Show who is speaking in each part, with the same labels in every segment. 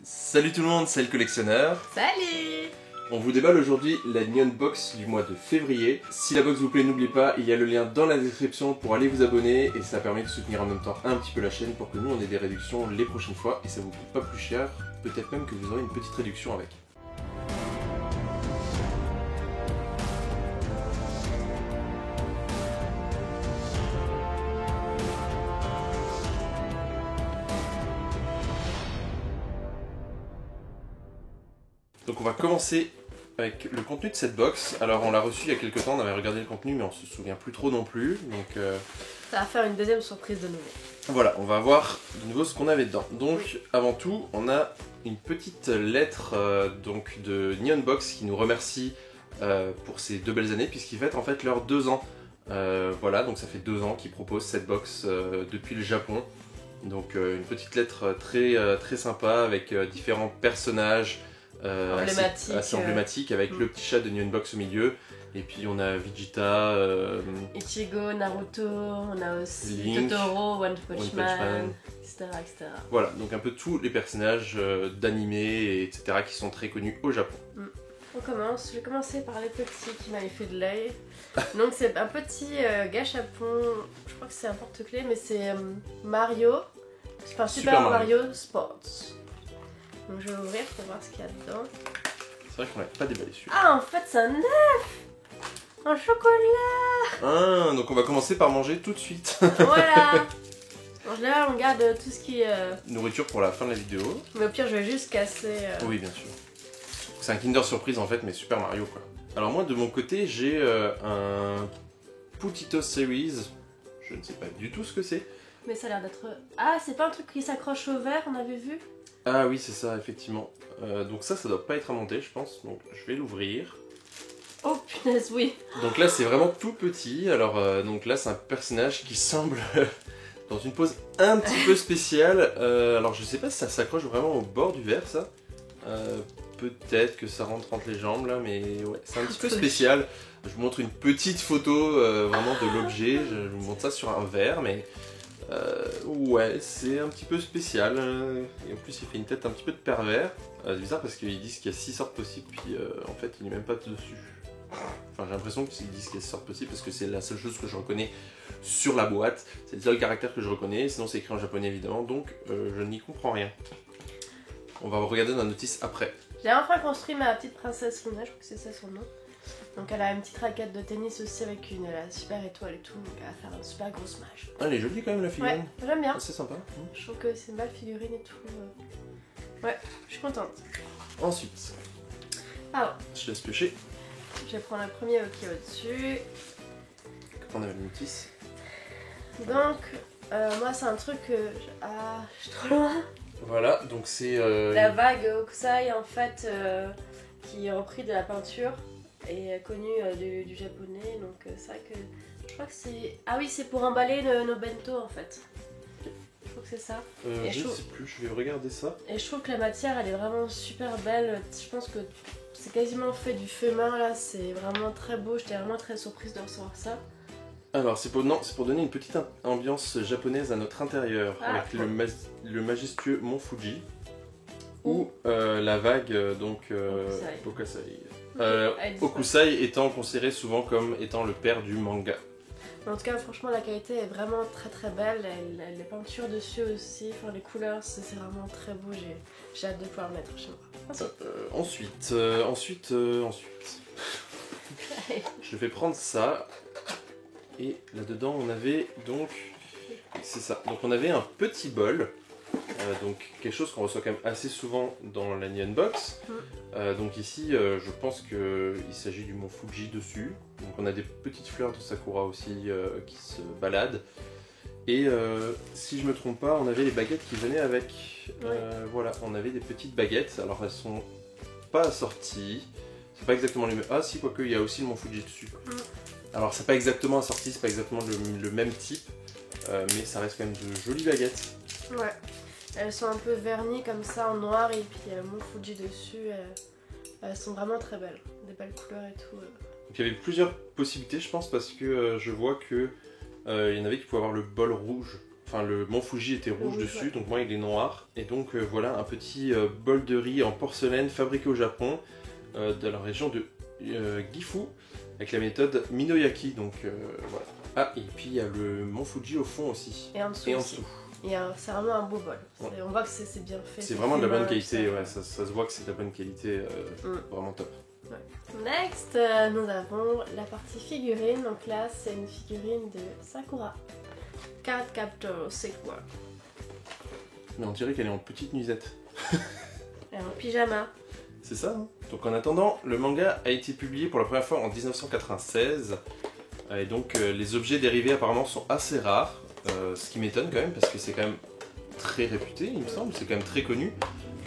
Speaker 1: Salut tout le monde, c'est le collectionneur.
Speaker 2: Salut!
Speaker 1: On vous déballe aujourd'hui la Neon Box du mois de février. Si la box vous plaît, n'oubliez pas, il y a le lien dans la description pour aller vous abonner et ça permet de soutenir en même temps un petit peu la chaîne pour que nous on ait des réductions les prochaines fois et ça vous coûte pas plus cher, peut-être même que vous aurez une petite réduction avec. Donc on va commencer avec le contenu de cette box. Alors on l'a reçu il y a quelques temps, on avait regardé le contenu mais on se souvient plus trop non plus. Donc
Speaker 2: Ça va faire une deuxième surprise de nouveau.
Speaker 1: voilà, on va voir de nouveau ce qu'on avait dedans. Donc avant tout, on a une petite lettre donc de Neon Box qui nous remercie pour ces 2 belles années puisqu'ils fêtent en fait leurs 2 ans. Voilà, donc ça fait 2 ans qu'ils proposent cette box depuis le Japon. Donc une petite lettre très sympa avec différents personnages. Assez emblématique avec le petit chat de Neon Box au milieu et puis on a Vegeta,
Speaker 2: Ichigo, Naruto, on a aussi
Speaker 1: Link,
Speaker 2: Totoro, One Punch Man, etc., etc.
Speaker 1: Voilà, donc un peu tous les personnages d'animé, etc. qui sont très connus au Japon.
Speaker 2: On commence, je vais commencer par les petits qui m'avaient fait de l'œil. Donc c'est un petit gâchapon, je crois que c'est un porte-clés, mais c'est Mario, enfin Super Mario Sports. Donc je vais ouvrir pour voir ce qu'il y a dedans.
Speaker 1: C'est vrai qu'on l'avait pas déballé celui-là.
Speaker 2: Ah, en fait c'est un œuf! Un chocolat!
Speaker 1: Ah, donc on va commencer par manger tout de suite.
Speaker 2: Voilà! En général on garde tout ce qui est...
Speaker 1: Nourriture pour la fin de la vidéo.
Speaker 2: Mais au pire je vais juste casser...
Speaker 1: Oui bien sûr. C'est un Kinder Surprise en fait mais Super Mario quoi. Alors moi de mon côté j'ai un Putito Series. Je ne sais pas du tout ce que c'est.
Speaker 2: Mais ça a l'air d'être... Ah, c'est pas un truc qui s'accroche au verre, on avait vu?
Speaker 1: Ah oui c'est ça effectivement. Donc ça doit pas être à monter je pense. Donc je vais l'ouvrir.
Speaker 2: Oh punaise oui!
Speaker 1: Donc là c'est vraiment tout petit. Alors donc là c'est un personnage qui semble dans une pose un petit peu spéciale. Alors je sais pas si ça s'accroche vraiment au bord du verre ça. Peut-être que ça rentre entre les jambes là, mais ouais, c'est un petit peu spécial. Je vous montre une petite photo vraiment de l'objet, je vous montre ça sur un verre, mais ouais, c'est un petit peu spécial. Et en plus, il fait une tête un petit peu de pervers. C'est bizarre parce qu'ils disent qu'il y a 6 sortes possibles, puis en fait, il n'est même pas dessus. Enfin, j'ai l'impression qu'ils disent qu'il y a 6 sortes possibles parce que c'est la seule chose que je reconnais sur la boîte. C'est le seul caractère que je reconnais, sinon c'est écrit en japonais évidemment, donc je n'y comprends rien. On va regarder dans la notice après.
Speaker 2: J'ai enfin construit ma petite princesse Luna, je crois que c'est ça son nom. Donc elle a une petite raquette de tennis aussi avec une super étoile et tout, donc elle va faire un super gros smash.
Speaker 1: Ah, elle est jolie quand même la figurine.
Speaker 2: Ouais, j'aime bien.
Speaker 1: C'est sympa.
Speaker 2: Je trouve que c'est une belle figurine et tout. Ouais, je suis contente.
Speaker 1: Ensuite,
Speaker 2: Alors,
Speaker 1: je laisse piocher.
Speaker 2: je vais prendre le premier qui est au-dessus.
Speaker 1: On avait la notice.
Speaker 2: Donc, moi c'est un truc que... Ah, je suis trop loin.
Speaker 1: Voilà, donc c'est...
Speaker 2: La vague Okusai en fait, qui est repris de la peinture et connue du japonais, donc c'est vrai que je crois que c'est... Ah oui, c'est pour emballer nos bento en fait. Je crois que c'est ça.
Speaker 1: je sais plus, je vais regarder ça.
Speaker 2: Et je trouve que la matière elle est vraiment super belle, je pense que c'est quasiment fait du fait main là, c'est vraiment très beau, j'étais vraiment très surprise de recevoir ça.
Speaker 1: Alors c'est pour donner une petite ambiance japonaise à notre intérieur, avec le majestueux mont Fuji, ou la vague donc Okusai. Okusai étant considéré souvent comme étant le père du manga.
Speaker 2: En tout cas franchement la qualité est vraiment très belle, les peintures dessus aussi, enfin les couleurs c'est vraiment très beau, j'ai hâte de pouvoir le mettre chez moi.
Speaker 1: Ensuite, je vais prendre ça. Et là-dedans, on avait donc, c'est ça, donc on avait un petit bol, donc quelque chose qu'on reçoit quand même assez souvent dans la Neon Box. Donc ici, je pense qu'il s'agit du mont Fuji dessus. Donc on a des petites fleurs de sakura aussi qui se baladent. Et si je me trompe pas, on avait les baguettes qui venaient avec. Voilà, on avait des petites baguettes. Alors elles sont pas assorties. C'est pas exactement les mêmes. Ah si, quoique, il y a aussi le mont Fuji dessus. Alors c'est pas exactement assorti, c'est pas exactement le même type, mais ça reste quand même de jolies baguettes.
Speaker 2: Ouais, elles sont un peu vernies comme ça en noir et puis il y a le mont Fuji dessus, elles sont vraiment très belles, des belles couleurs et tout.
Speaker 1: Donc il y avait plusieurs possibilités je pense parce que je vois que il y en avait qui pouvaient avoir le bol rouge, Enfin, le mont Fuji était rouge
Speaker 2: rouge,
Speaker 1: dessus,
Speaker 2: ouais.
Speaker 1: donc moi il est noir. Et donc voilà un petit bol de riz en porcelaine fabriqué au Japon, de la région de Gifu, avec la méthode Minoyaki. Donc voilà. Ah, et puis il y a le mont Fuji au fond aussi.
Speaker 2: Et en dessous.
Speaker 1: Et en
Speaker 2: aussi.
Speaker 1: dessous.
Speaker 2: C'est vraiment un beau bol.
Speaker 1: Ouais.
Speaker 2: On voit que c'est bien fait.
Speaker 1: C'est vraiment de la bonne
Speaker 2: fait
Speaker 1: qualité,
Speaker 2: main,
Speaker 1: ouais, ça se voit que c'est de la bonne qualité, vraiment top.
Speaker 2: Next, nous avons la partie figurine. Donc là, c'est une figurine de Sakura. Card Captor Sakura.
Speaker 1: Mais on dirait qu'elle est en petite nuisette.
Speaker 2: Elle est en pyjama.
Speaker 1: C'est ça, hein. Donc en attendant, le manga a été publié pour la première fois en 1996. Et donc les objets dérivés apparemment sont assez rares. Ce qui m'étonne quand même, parce que c'est quand même très réputé, il me semble, c'est quand même très connu.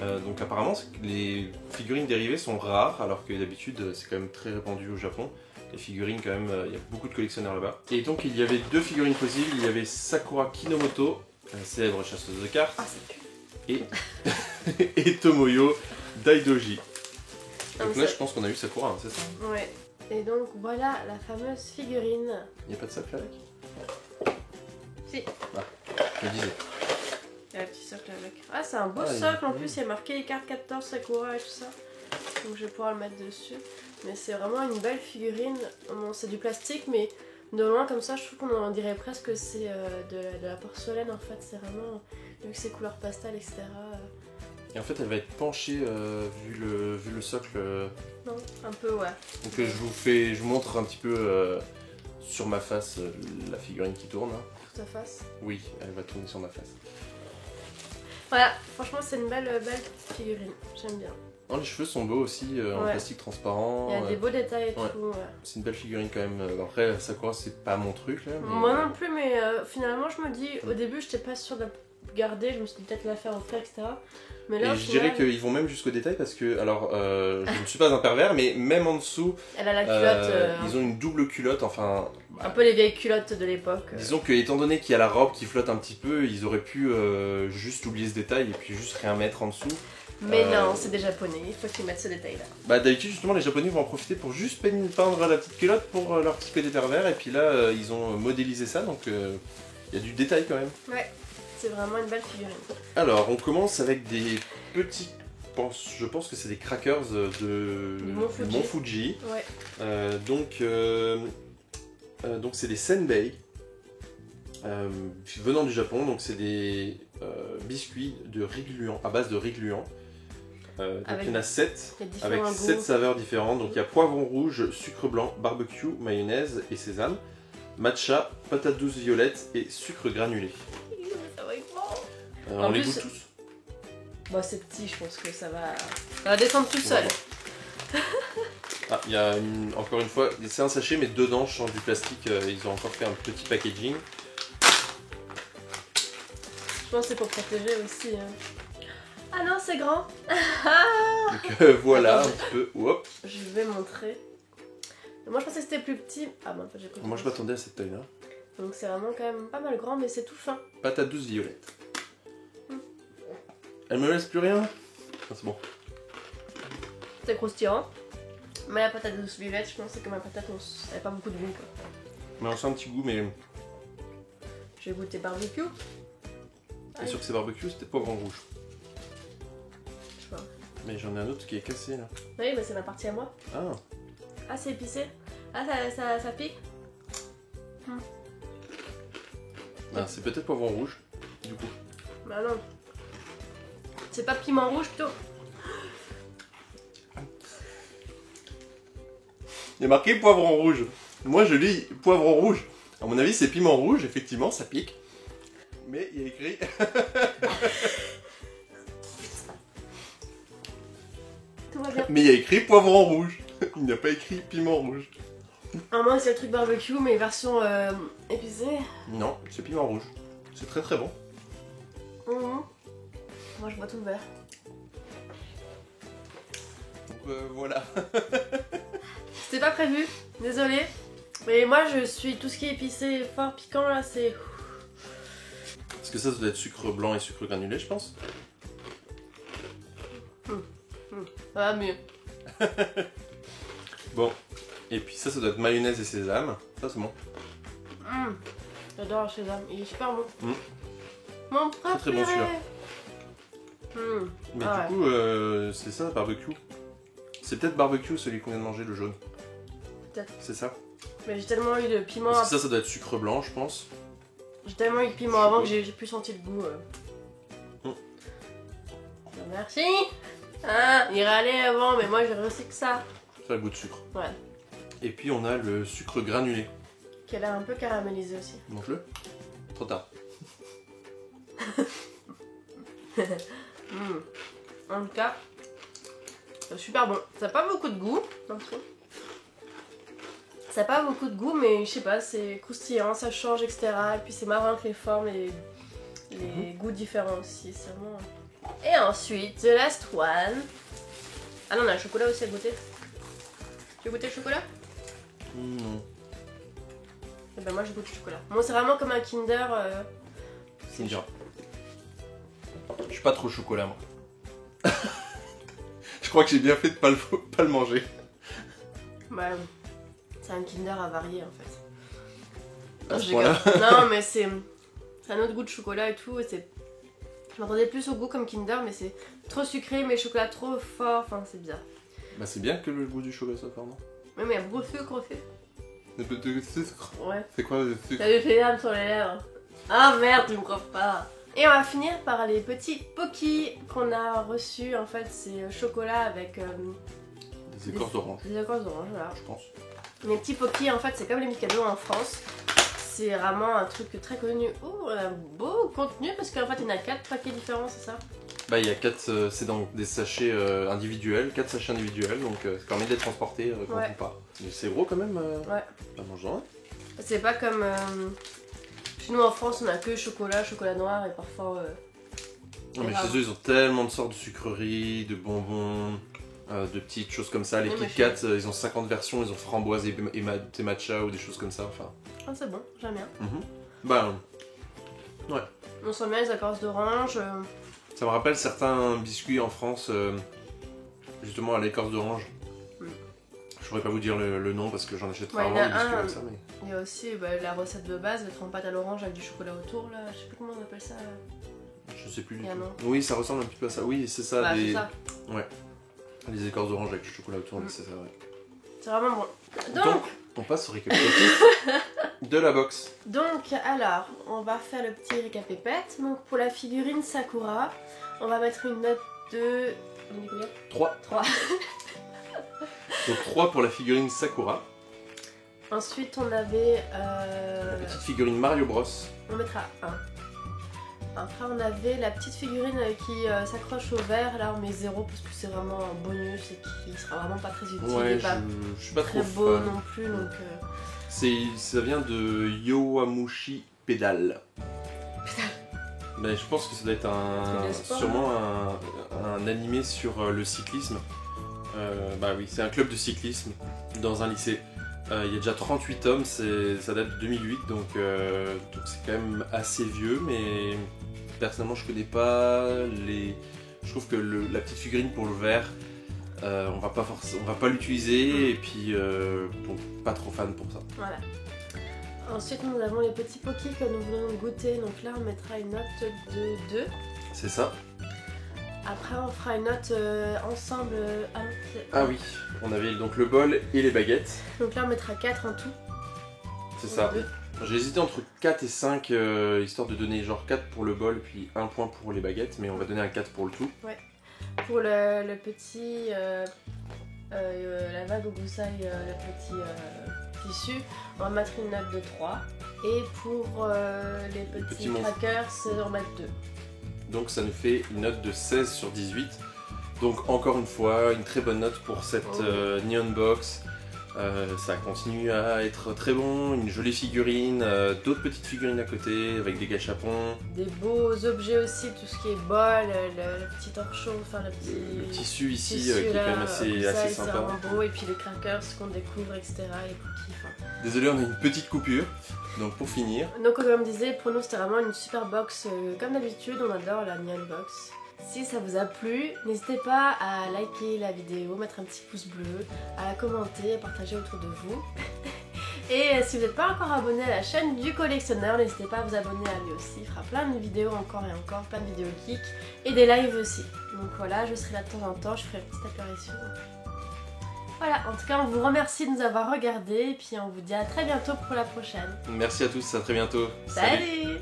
Speaker 1: Donc apparemment, les figurines dérivées sont rares, alors que d'habitude, c'est quand même très répandu au Japon. Les figurines, quand même, il y a beaucoup de collectionneurs là-bas. Et donc, il y avait 2 figurines possibles. Il y avait Sakura Kinomoto, la célèbre chasseuse de cartes, et Tomoyo Daidoji. Donc là, je pense qu'on a eu Sakura, hein, c'est ça?
Speaker 2: Ouais. Et donc, voilà la fameuse figurine.
Speaker 1: Il n'y a pas de socle avec?
Speaker 2: Si.
Speaker 1: Ah, je me disais.
Speaker 2: Il y a un petit socle avec. Ah, c'est un beau
Speaker 1: Ah,
Speaker 2: socle en plus, il y a marqué les cartes 14 Sakura et tout ça. Donc je vais pouvoir le mettre dessus. Mais c'est vraiment une belle figurine. Bon, c'est du plastique, mais de loin comme ça, je trouve qu'on en dirait presque que c'est de la porcelaine en fait. C'est vraiment, vu que c'est couleur pastel, etc.
Speaker 1: Et en fait, elle va être penchée vu le socle.
Speaker 2: Non, un peu, ouais.
Speaker 1: Donc je vous montre un petit peu sur ma face la figurine qui tourne. Hein.
Speaker 2: Sur ta face.
Speaker 1: Oui, elle va tourner sur ma face.
Speaker 2: Voilà, franchement, c'est une belle figurine. J'aime bien.
Speaker 1: Oh, les cheveux sont beaux aussi, en plastique transparent.
Speaker 2: Il y a des beaux détails et
Speaker 1: ouais.
Speaker 2: tout. Ouais.
Speaker 1: C'est une belle figurine quand même. Après, Sakura, c'est pas mon truc là. Mais...
Speaker 2: Moi non plus, mais finalement, je me dis, au début, j'étais pas sûre de la garder. Je me suis dit peut-être la faire offrir, etc. Mais là,
Speaker 1: et je dirais qu'ils vont même jusqu'au détail parce que, alors, je ne suis pas un pervers, mais même en dessous,
Speaker 2: elle a la culotte.
Speaker 1: ils ont une double culotte, enfin.
Speaker 2: Un peu les vieilles culottes de l'époque.
Speaker 1: Disons que, étant donné qu'il y a la robe qui flotte un petit peu, ils auraient pu juste oublier ce détail et puis juste rien mettre en dessous.
Speaker 2: Mais non, c'est des japonais, il faut qu'ils mettent ce détail là.
Speaker 1: Bah d'habitude justement les japonais vont en profiter pour juste peindre la petite culotte pour leur petit côté pervers et puis là ils ont modélisé ça donc il y a du détail quand même.
Speaker 2: Ouais, c'est vraiment une belle figurine.
Speaker 1: Alors on commence avec des petits, je pense que c'est des crackers du Mont Fuji.
Speaker 2: Ouais.
Speaker 1: Donc c'est des senbei venant du Japon, donc c'est des biscuits de riz gluant, à base de riz gluant. Donc il y en a 7 avec 7 saveurs différentes. Donc il y a poivron rouge, sucre blanc, barbecue, mayonnaise et sésame, matcha, patate douce violette et sucre granulé.
Speaker 2: Ça va être bon.
Speaker 1: On les goûte tous.
Speaker 2: Bon, c'est petit, je pense que ça va descendre tout seul.
Speaker 1: Ah, il y a encore une fois, c'est un sachet mais dedans je change du plastique, ils ont encore fait un petit packaging.
Speaker 2: Je pense que c'est pour protéger aussi. Hein. Ah non, c'est grand.
Speaker 1: Donc voilà. Attends, un petit peu. Hop.
Speaker 2: Je vais montrer. Moi je pensais que c'était plus petit. Ah bon, en fait j'ai pris.
Speaker 1: Moi je m'attendais à cette taille là.
Speaker 2: Donc c'est vraiment quand même pas mal grand, mais c'est tout fin.
Speaker 1: Patate douce violette. Elle me laisse plus rien. Ah, c'est bon.
Speaker 2: C'est croustillant. Mais la patate douce violette, je pense que c'est comme la patate, ça n'avait pas beaucoup de goût quoi.
Speaker 1: Mais on sent un petit goût, mais.
Speaker 2: Je vais goûter barbecue.
Speaker 1: T'es sûr que c'est barbecue, c'était poivron rouge.
Speaker 2: Je sais pas.
Speaker 1: Mais j'en ai un autre qui est cassé là.
Speaker 2: Oui, mais c'est ma partie à moi.
Speaker 1: Ah.
Speaker 2: Ah, c'est épicé. Ah, ça pique.
Speaker 1: Ah, c'est peut-être poivron rouge, du coup.
Speaker 2: Bah non. C'est pas piment rouge plutôt.
Speaker 1: Il y a marqué poivron rouge. Moi je lis poivron rouge. À mon avis c'est piment rouge, effectivement ça pique. Mais il y a écrit...
Speaker 2: Tout va bien.
Speaker 1: Mais il y a écrit poivron rouge. Il n'y a pas écrit piment rouge.
Speaker 2: Ah moi c'est le truc barbecue mais version épicée.
Speaker 1: Non, c'est piment rouge. C'est très très bon.
Speaker 2: Moi je bois tout le verre.
Speaker 1: Donc voilà.
Speaker 2: C'était pas prévu, désolé. Mais moi je suis tout ce qui est épicé, fort, piquant là, c'est...
Speaker 1: Est-ce que ça doit être sucre blanc et sucre granulé, je pense?
Speaker 2: Ah mieux.
Speaker 1: Bon. Et puis ça doit être mayonnaise et sésame. Ça c'est bon.
Speaker 2: J'adore le sésame, il est super bon. Mon préféré.
Speaker 1: Très bon celui-là. Mais
Speaker 2: Ah
Speaker 1: du coup, c'est ça, barbecue. C'est peut-être barbecue celui qu'on vient de manger, le jaune.
Speaker 2: Peut-être.
Speaker 1: C'est ça.
Speaker 2: Mais j'ai tellement eu de piment.
Speaker 1: Parce que ça doit être sucre blanc, je pense.
Speaker 2: J'ai tellement eu de piment avant que j'ai plus senti le goût. Merci. Ah, il râlait avant, mais moi j'ai réussi que ça.
Speaker 1: Ça a le goût de sucre.
Speaker 2: Ouais.
Speaker 1: Et puis on a le sucre granulé.
Speaker 2: Qui a l'air un peu caramélisé aussi.
Speaker 1: Mange-le. Trop tard.
Speaker 2: En tout cas, c'est super bon. Ça n'a pas beaucoup de goût. Ça n'a pas beaucoup de goût, mais je sais pas, c'est croustillant, ça change, etc. Et puis c'est marrant avec les formes et les goûts différents aussi. C'est vraiment... Et ensuite, the last one. Ah non, on a le chocolat aussi à goûter. Tu veux goûter le chocolat?
Speaker 1: Non.
Speaker 2: Et ben moi je goûte le chocolat. Moi c'est vraiment comme un Kinder.
Speaker 1: Kinder. Je suis pas trop chocolat moi. Je crois que j'ai bien fait de pas le manger.
Speaker 2: Bah, c'est un Kinder avarié en fait.
Speaker 1: À ce point-là.
Speaker 2: Non mais c'est un autre goût de chocolat et tout. Et je m'attendais plus au goût comme Kinder, mais c'est trop sucré, mais le chocolat trop fort. Enfin c'est bizarre.
Speaker 1: Bah c'est bien que le goût du chocolat soit fort, non?
Speaker 2: Oui mais il y a beaucoup de sucre aussi.
Speaker 1: De sucre?
Speaker 2: Ouais.
Speaker 1: C'est quoi le sucre?
Speaker 2: T'as du sérum sur les lèvres. Ah merde, tu me crois pas. Et on va finir par les petits Pocky qu'on a reçus. En fait, c'est chocolat avec
Speaker 1: Des écorces d'orange.
Speaker 2: Des écorces d'orange, voilà.
Speaker 1: Je pense.
Speaker 2: Les petits Pocky, en fait, c'est comme les Mikado en France. C'est vraiment un truc très connu. Oh, on a beau contenu parce qu'en fait, il y en a 4 paquets différents, c'est ça?
Speaker 1: Bah il y a 4, c'est dans des sachets individuels, 4 sachets individuels, donc ça permet d'être transporté quand on part. Mais c'est gros quand même.
Speaker 2: Ouais.
Speaker 1: Bah mange-en.
Speaker 2: C'est pas comme... Chez nous en France, on a que chocolat, chocolat noir et parfois...
Speaker 1: Non, mais chez eux, ils ont tellement de sortes de sucreries, de bonbons, de petites choses comme ça. Les Kit Kat, ils ont 50 versions, ils ont framboise et matcha ou des choses comme ça. Enfin.
Speaker 2: Ah, c'est bon, j'aime bien.
Speaker 1: Bah, ouais.
Speaker 2: On sent bien les écorces d'orange.
Speaker 1: Ça me rappelle certains biscuits en France, justement à l'écorce d'orange. Je pourrais pas vous dire le nom parce que j'en achète rarement des biscuits comme ça. Mais...
Speaker 2: Il y a aussi la recette de base, être en pâte à l'orange avec du chocolat autour, là. Je sais plus comment on appelle ça.
Speaker 1: Je sais plus du tout.
Speaker 2: Un nom.
Speaker 1: Oui, ça ressemble un petit peu à ça. Oui, c'est ça.
Speaker 2: Bah, c'est ça.
Speaker 1: Ouais. Les écorces d'orange avec du chocolat autour, c'est ça, ouais.
Speaker 2: C'est vraiment bon.
Speaker 1: Donc, on passe au récapitulatif de la box.
Speaker 2: Donc, alors, on va faire le petit récapépète. Donc, pour la figurine Sakura, on va mettre une note de...
Speaker 1: 3. Donc 3 pour la figurine Sakura.
Speaker 2: Ensuite, on avait...
Speaker 1: La petite figurine Mario Bros.
Speaker 2: On mettra 1. Après, on avait la petite figurine qui s'accroche au verre. Là, on met 0 parce que c'est vraiment un bonus et qui sera vraiment pas très utile.
Speaker 1: Ouais,
Speaker 2: et pas
Speaker 1: je suis pas
Speaker 2: très
Speaker 1: trop
Speaker 2: beau
Speaker 1: fan.
Speaker 2: non plus. Donc,
Speaker 1: ça vient de Yowamushi Pedal. Mais je pense que ça doit être sûrement un animé sur le cyclisme. Bah oui, c'est un club de cyclisme dans un lycée. Il y a déjà 38 tomes, ça date de 2008, donc c'est quand même assez vieux, mais personnellement je connais pas les... Je trouve que la petite figurine pour le verre, on va pas l'utiliser, et puis bon, pas trop fan pour ça.
Speaker 2: Voilà. Ensuite nous avons les petits Pocky que nous voulons goûter, donc là on mettra une note de 2.
Speaker 1: C'est ça.
Speaker 2: Après on fera une note ensemble...
Speaker 1: Ah oui, on avait donc le bol et les baguettes.
Speaker 2: Donc là on mettra 4 en tout.
Speaker 1: C'est ça. J'ai hésité entre 4 et 5, histoire de donner genre 4 pour le bol, puis 1 point pour les baguettes, mais on va donner un 4 pour le tout.
Speaker 2: Ouais. Pour le petit... la vague au goussaï, le petit tissu, on va mettre une note de 3. Et pour les petits crackers, on va mettre 2.
Speaker 1: Donc ça nous fait une note de 16 sur 18. Donc encore une fois, une très bonne note pour cette Neon Box. Ça continue à être très bon, une jolie figurine, d'autres petites figurines à côté avec des gâchapons.
Speaker 2: Des beaux objets aussi, tout ce qui est bol, le petit torchon, enfin le
Speaker 1: tissu ici qui est quand même assez sympa.
Speaker 2: C'est vraiment beau, et puis les crackers qu'on découvre, etc. Les cookies, enfin...
Speaker 1: Désolé, on a une petite coupure. Donc pour finir...
Speaker 2: Donc comme je me disais, pour nous c'était vraiment une super box. Comme d'habitude, on adore la Neon Box. Si ça vous a plu, n'hésitez pas à liker la vidéo, mettre un petit pouce bleu, à la commenter, à partager autour de vous. Et si vous n'êtes pas encore abonné à la chaîne du collectionneur, n'hésitez pas à vous abonner à lui aussi. Il fera plein de vidéos encore et encore, plein de vidéos geeks et des lives aussi. Donc voilà, je serai là de temps en temps, je ferai une petite apparition. Voilà, en tout cas on vous remercie de nous avoir regardés et puis on vous dit à très bientôt pour la prochaine.
Speaker 1: Merci à tous, à très bientôt.
Speaker 2: Salut.